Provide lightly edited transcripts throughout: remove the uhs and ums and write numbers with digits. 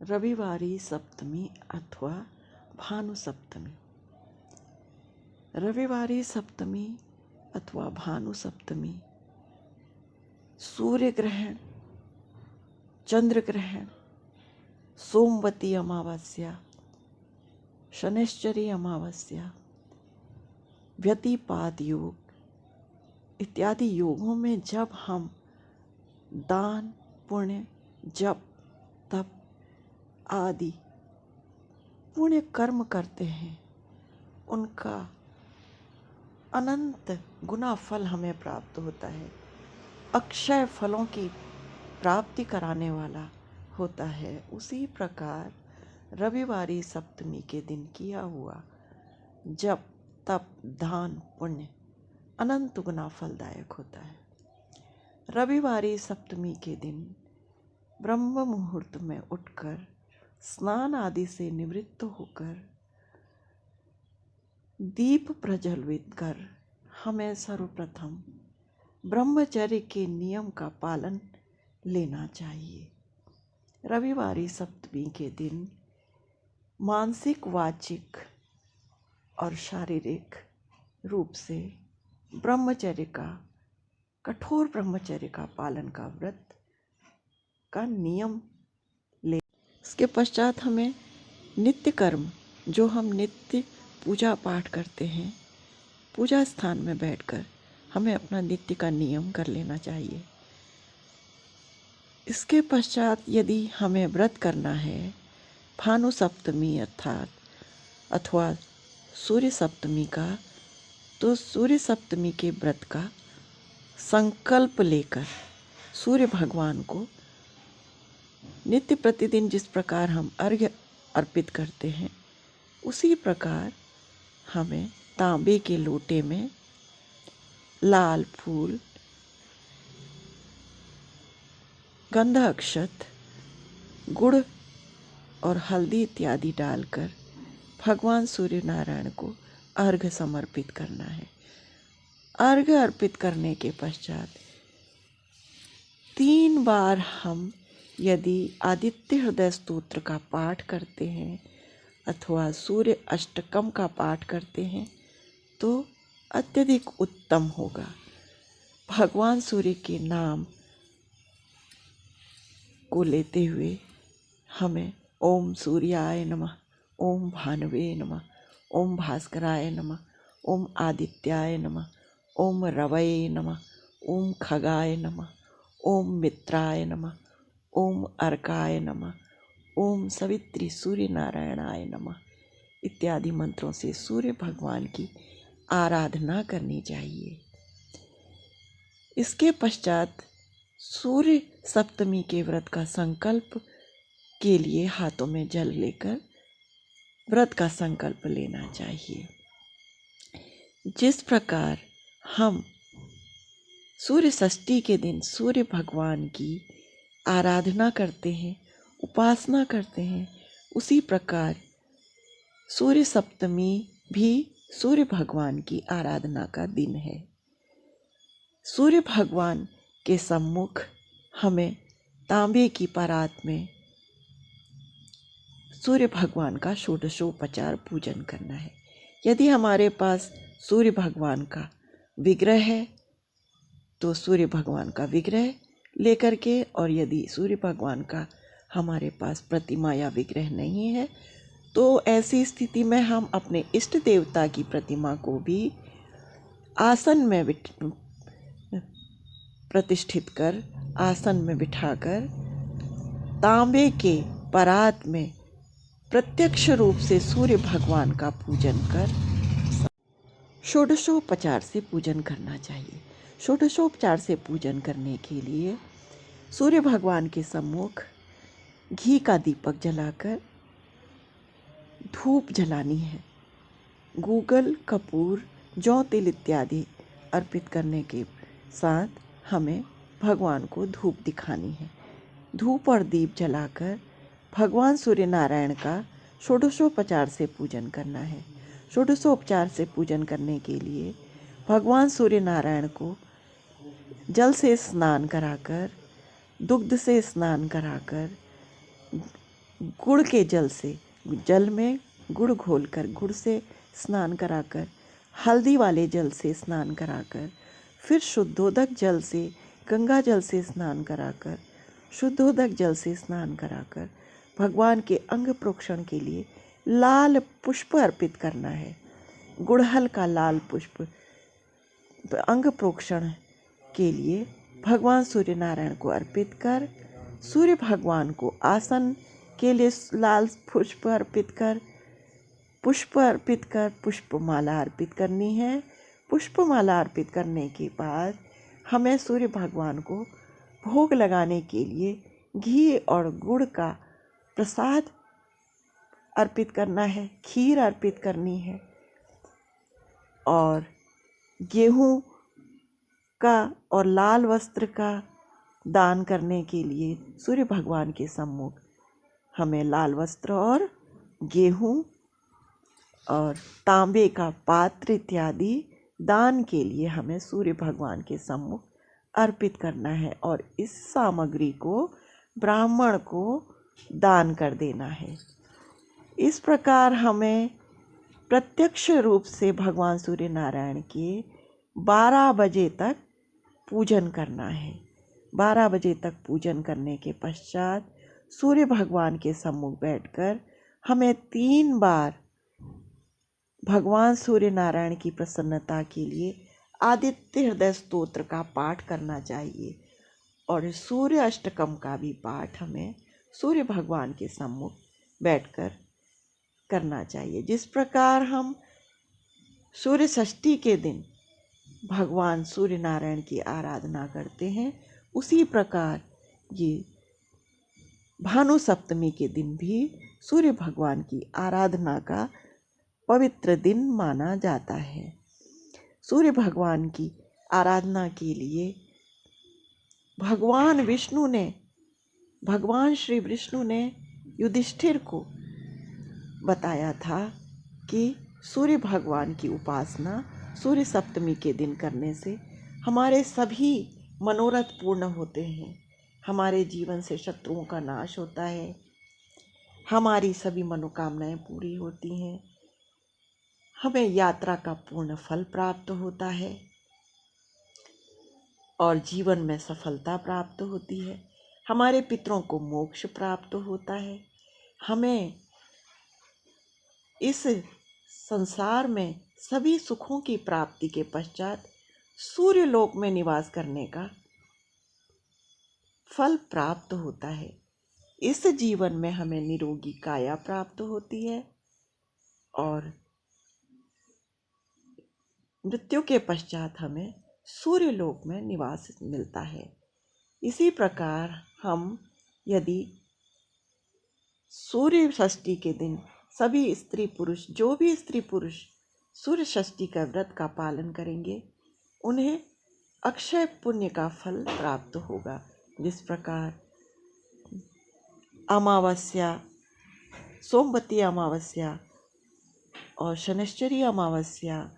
रविवारी सप्तमी अथवा भानु सप्तमी। रविवारी सप्तमी अथवा भानु सप्तमी सूर्य ग्रहण, चंद्र ग्रहण, सोमवती अमावस्या, शनैश्चरी अमावस्या, व्यतिपात योग इत्यादि योगों में जब हम दान, पुण्य, जप, तप आदि पुण्य कर्म करते हैं, उनका अनंत गुना फल हमें प्राप्त होता है। अक्षय फलों की प्राप्ति कराने वाला होता है। उसी प्रकार रविवारी सप्तमी के दिन किया हुआ जप, तप, दान, पुण्य अनंत गुना फलदायक होता है। रविवारी सप्तमी के दिन ब्रह्म मुहूर्त में उठकर स्नान आदि से निवृत्त होकर दीप प्रज्वलित कर हमें सर्वप्रथम ब्रह्मचर्य के नियम का पालन लेना चाहिए। रविवारी सप्तमी के दिन मानसिक, वाचिक और शारीरिक रूप से ब्रह्मचर्य का, कठोर ब्रह्मचर्य का पालन का व्रत का नियम ले। इसके पश्चात हमें नित्य कर्म, जो हम नित्य पूजा पाठ करते हैं, पूजा स्थान में बैठकर हमें अपना नित्य का नियम कर लेना चाहिए। इसके पश्चात यदि हमें व्रत करना है भानु सप्तमी अथवा सूर्य सप्तमी का, तो सूर्य सप्तमी के व्रत का संकल्प लेकर सूर्य भगवान को नित्य प्रतिदिन जिस प्रकार हम अर्घ्य अर्पित करते हैं, उसी प्रकार हमें तांबे के लोटे में लाल फूल, गंध अक्षत, गुड़ और हल्दी इत्यादि डालकर भगवान सूर्य नारायण को अर्घ्य समर्पित करना है। अर्घ्य अर्पित करने के पश्चात 3 बार हम यदि आदित्य हृदय स्तोत्र का पाठ करते हैं अथवा सूर्य अष्टकम का पाठ करते हैं तो अत्यधिक उत्तम होगा। भगवान सूर्य के नाम को लेते हुए हमें ओम सूर्याय नमः, ओम भानवे नमः, ओम भास्कराय नमः, ओम आदित्याय नमः, ओम रवये नमः, ओम खगाय नमः, ओम मित्राय नमः, ओम अर्काय नमः, ओम सवित्री सूर्य नारायणाय नमः इत्यादि मंत्रों से सूर्य भगवान की आराधना करनी चाहिए। इसके पश्चात सूर्य सप्तमी के व्रत का संकल्प के लिए हाथों में जल लेकर व्रत का संकल्प लेना चाहिए। जिस प्रकार हम सूर्य षष्ठी के दिन सूर्य भगवान की आराधना करते हैं, उपासना करते हैं, उसी प्रकार सूर्य सप्तमी भी सूर्य भगवान की आराधना का दिन है। सूर्य भगवान के सम्मुख हमें तांबे की परात में सूर्य भगवान का षोडशोपचार पूजन करना है। यदि हमारे पास सूर्य भगवान का विग्रह है तो सूर्य भगवान का विग्रह लेकर के, और यदि सूर्य भगवान का हमारे पास प्रतिमा या विग्रह नहीं है तो ऐसी स्थिति में हम अपने इष्ट देवता की प्रतिमा को भी आसन में प्रतिष्ठित कर, आसन में बिठाकर तांबे के परात में प्रत्यक्ष रूप से सूर्य भगवान का पूजन कर षोडशोपचार से पूजन करना चाहिए। षोडशोपचार से पूजन करने के लिए सूर्य भगवान के सम्मुख घी का दीपक जलाकर धूप जलानी है। गूगल, कपूर, जौ, तिल इत्यादि अर्पित करने के साथ हमें भगवान को धूप दिखानी है। धूप और दीप जलाकर भगवान सूर्य नारायण का षोडशोपचार से पूजन करना है। षोडशोपचार से पूजन करने के लिए भगवान सूर्य नारायण को जल से स्नान कराकर, दुग्ध से स्नान कराकर, गुड़ के जल से, जल में गुड़ घोलकर गुड़ से स्नान कराकर, हल्दी वाले जल से स्नान कराकर, फिर शुद्धोदक जल से, गंगा जल से स्नान कराकर, शुद्धोदक जल से स्नान कराकर भगवान के अंग प्रोक्षण के लिए लाल पुष्प अर्पित करना है। गुड़हल का लाल पुष्प अंग प्रोक्षण के लिए भगवान सूर्य नारायण को अर्पित कर, सूर्य भगवान को आसन के लिए लाल पुष्प अर्पित कर, पुष्पमाला अर्पित करनी है। पुष्पमाला अर्पित करने के बाद हमें सूर्य भगवान को भोग लगाने के लिए घी और गुड़ का प्रसाद अर्पित करना है, खीर अर्पित करनी है और गेहूं का और लाल वस्त्र का दान करने के लिए सूर्य भगवान के सम्मुख हमें लाल वस्त्र और गेहूं और तांबे का पात्र इत्यादि दान के लिए हमें सूर्य भगवान के सम्मुख अर्पित करना है और इस सामग्री को ब्राह्मण को दान कर देना है। इस प्रकार हमें प्रत्यक्ष रूप से भगवान सूर्य नारायण के 12 बजे तक पूजन करना है। 12 बजे तक पूजन करने के पश्चात सूर्य भगवान के सम्मुख बैठकर हमें 3 बार भगवान सूर्य नारायण की प्रसन्नता के लिए आदित्य हृदय स्तोत्र का पाठ करना चाहिए और सूर्य अष्टकम का भी पाठ हमें सूर्य भगवान के सम्मुख बैठकर करना चाहिए। जिस प्रकार हम सूर्य षष्ठी के दिन भगवान सूर्य नारायण की आराधना करते हैं, उसी प्रकार ये भानु सप्तमी के दिन भी सूर्य भगवान की आराधना का पवित्र दिन माना जाता है। सूर्य भगवान की आराधना के लिए भगवान श्री विष्णु ने युधिष्ठिर को बताया था कि सूर्य भगवान की उपासना सूर्य सप्तमी के दिन करने से हमारे सभी मनोरथ पूर्ण होते हैं, हमारे जीवन से शत्रुओं का नाश होता है, हमारी सभी मनोकामनाएं पूरी होती हैं, हमें यात्रा का पूर्ण फल प्राप्त होता है और जीवन में सफलता प्राप्त होती है, हमारे पितरों को मोक्ष प्राप्त होता है। हमें इस संसार में सभी सुखों की प्राप्ति के पश्चात सूर्य लोक में निवास करने का फल प्राप्त होता है। इस जीवन में हमें निरोगी काया प्राप्त होती है और मृत्यु के पश्चात हमें सूर्य लोक में निवास मिलता है। इसी प्रकार हम यदि सूर्य षष्ठी के दिन सभी स्त्री पुरुष, जो भी स्त्री पुरुष सूर्य षष्ठी का व्रत का पालन करेंगे, उन्हें अक्षय पुण्य का फल प्राप्त होगा। जिस प्रकार अमावस्या, सोमवती अमावस्या और शनिश्चरी अमावस्या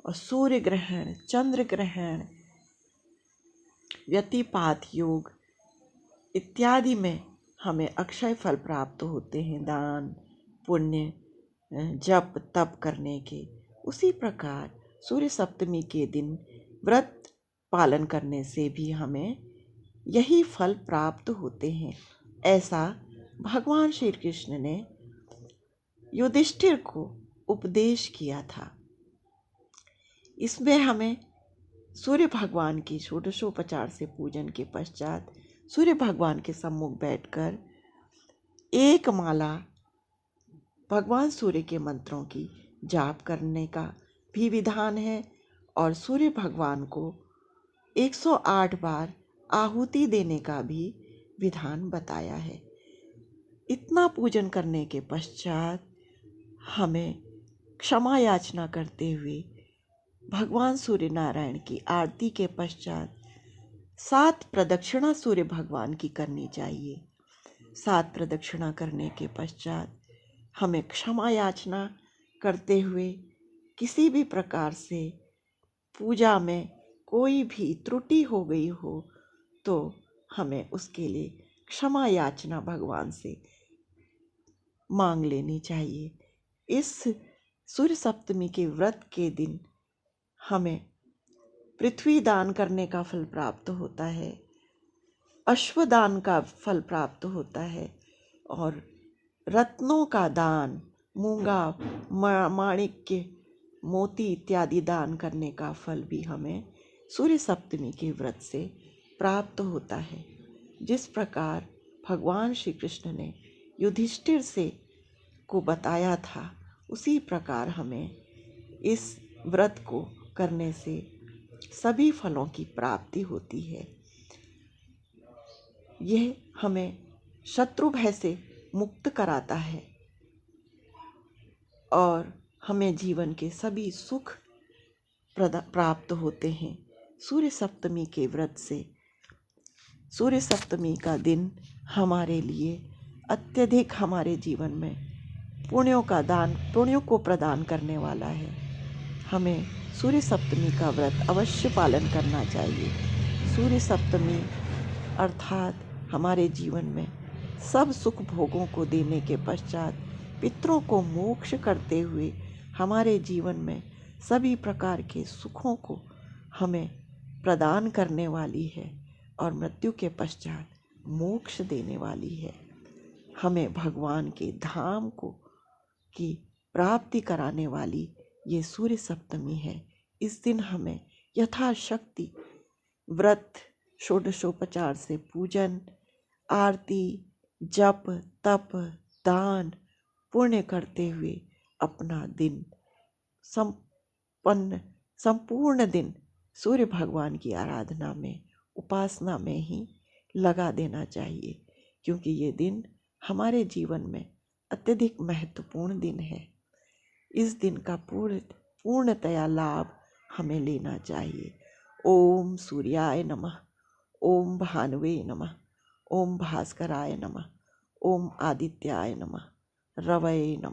और सूर्य ग्रहण, चंद्र ग्रहण, व्यतिपात योग इत्यादि में हमें अक्षय फल प्राप्त होते हैं, दान पुण्य जप तप करने के। उसी प्रकार सूर्य सप्तमी के दिन व्रत पालन करने से भी हमें यही फल प्राप्त होते हैं। ऐसा भगवान श्री कृष्ण ने युधिष्ठिर को उपदेश किया था। इसमें हमें सूर्य भगवान की षोडशोपचार से पूजन के पश्चात सूर्य भगवान के सम्मुख बैठकर एक माला भगवान सूर्य के मंत्रों की जाप करने का भी विधान है और सूर्य भगवान को 108 बार आहुति देने का भी विधान बताया है। इतना पूजन करने के पश्चात हमें क्षमा याचना करते हुए भगवान सूर्य नारायण की आरती के पश्चात 7 प्रदक्षिणा सूर्य भगवान की करनी चाहिए। 7 प्रदक्षिणा करने के पश्चात हमें क्षमा याचना करते हुए किसी भी प्रकार से पूजा में कोई भी त्रुटि हो गई हो तो हमें उसके लिए क्षमा याचना भगवान से मांग लेनी चाहिए। इस सूर्य सप्तमी के व्रत के दिन हमें पृथ्वी दान करने का फल प्राप्त होता है, अश्वदान का फल प्राप्त होता है और रत्नों का दान, मूंगा, माणिक्य, मोती इत्यादि दान करने का फल भी हमें सूर्य सप्तमी के व्रत से प्राप्त होता है। जिस प्रकार भगवान श्री कृष्ण ने युधिष्ठिर से को बताया था, उसी प्रकार हमें इस व्रत को करने से सभी फलों की प्राप्ति होती है। यह हमें शत्रु भय से मुक्त कराता है और हमें जीवन के सभी सुख प्राप्त होते हैं। सूर्य सप्तमी के व्रत से सूर्य सप्तमी का दिन हमारे लिए अत्यधिक हमारे जीवन में पुण्यों को प्रदान करने वाला है। हमें सूर्य सप्तमी का व्रत अवश्य पालन करना चाहिए। सूर्य सप्तमी अर्थात हमारे जीवन में सब सुख भोगों को देने के पश्चात पितरों को मोक्ष करते हुए हमारे जीवन में सभी प्रकार के सुखों को हमें प्रदान करने वाली है और मृत्यु के पश्चात मोक्ष देने वाली है। हमें भगवान के धाम की प्राप्ति कराने वाली ये सूर्य सप्तमी है। इस दिन हमें यथाशक्ति व्रत, षोडशोपचार से पूजन, आरती, जप, तप, दान, पुण्य करते हुए अपना दिन संपूर्ण दिन सूर्य भगवान की आराधना में, उपासना में ही लगा देना चाहिए, क्योंकि ये दिन हमारे जीवन में अत्यधिक महत्वपूर्ण दिन है। इस दिन का पूर्णतया लाभ हमें लेना चाहिए। ओम सूर्याय नमः, ओम भानुवे नमः, ओम भास्कराय नमः, ओम आदित्याय नमः, रवये नमः।